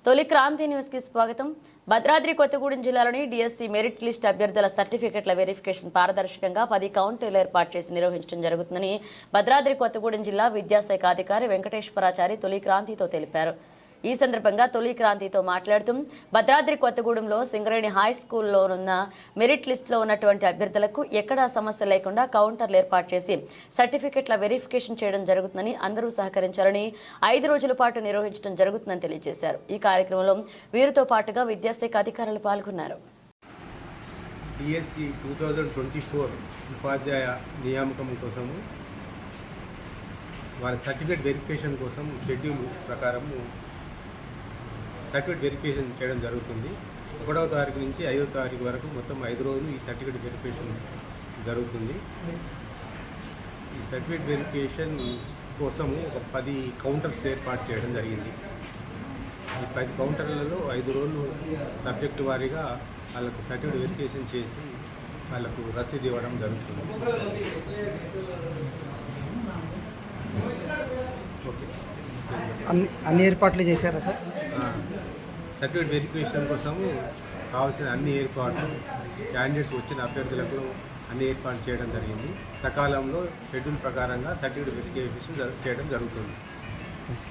తొలి క్రాంతి న్యూస్ కి స్వాగతం. భద్రాద్రి కొత్తగూడెం జిల్లాలోని డిఎస్సి మెరిట్ లిస్ట్ అభ్యర్థుల సర్టిఫికెట్ల వెరిఫికేషన్ పారదర్శకంగా 10 కౌంటర్లు ఏర్పాటు చేసి నిర్వహించడం జరుగుతుందని భద్రాద్రి కొత్తగూడెం జిల్లా విద్యాశాఖ అధికారి వెంకటేశ్వరాచారి తొలి క్రాంతితో తెలిపారు. ఈ సందర్భంగా తొలి క్రాంతితో మాట్లాడుతూ భద్రాద్రి కొత్తగూడెంలో సింగరేణి హై స్కూల్లోనున్న మెరిట్ లిస్టులో ఉన్నటువంటి అభ్యర్థులకు ఎక్కడా సమస్య లేకుండా కౌంటర్లు ఏర్పాటు చేసి సర్టిఫికెట్ల వెరిఫికేషన్ చేయడం జరుగుతుందని, అందరూ సహకరించాలని 5 రోజుల పాటు నిర్వహించడం జరుగుతుందని తెలియజేశారు. ఈ కార్యక్రమంలో వీరితో పాటుగా విద్యాశాఖ అధికారులు పాల్గొన్నారు. డిఎస్సి 2024 ఉపాధ్యాయ నియామకం కోసము వారి సర్టిఫికేట్ వెరిఫికేషన్ కోసం షెడ్యూల్ ప్రకారము సర్టిఫికేట్ వెరిఫికేషన్ చేయడం జరుగుతుంది. 1వ తారీఖు నుంచి 5వ తారీఖు వరకు మొత్తం 5 రోజులు ఈ సర్టిఫికేట్ వెరిఫికేషన్ జరుగుతుంది. ఈ సర్టిఫికేట్ వెరిఫికేషన్ కోసము ఒక 10 కౌంటర్స్ ఏర్పాటు చేయడం జరిగింది. ఈ 10 కౌంటర్లలో 5 రోజులు సబ్జెక్టు వారీగా వాళ్ళకు సర్టిఫికేట్ వెరిఫికేషన్ చేసి వాళ్ళకు రసీదు ఇవ్వడం జరుగుతుంది. ఓకే, అన్ని ఏర్పాట్లు చేశారా సార్? సర్టిఫికేట్ వెరిఫికేషన్ కోసము కావాల్సిన అన్ని ఏర్పాట్లు క్యాండిడేట్స్ వచ్చిన అభ్యర్థులకు అన్ని ఏర్పాట్లు చేయడం జరిగింది. సకాలంలో షెడ్యూల్ ప్రకారంగా సర్టిఫికేట్ వెరిఫికేషన్ చేయడం జరుగుతుంది.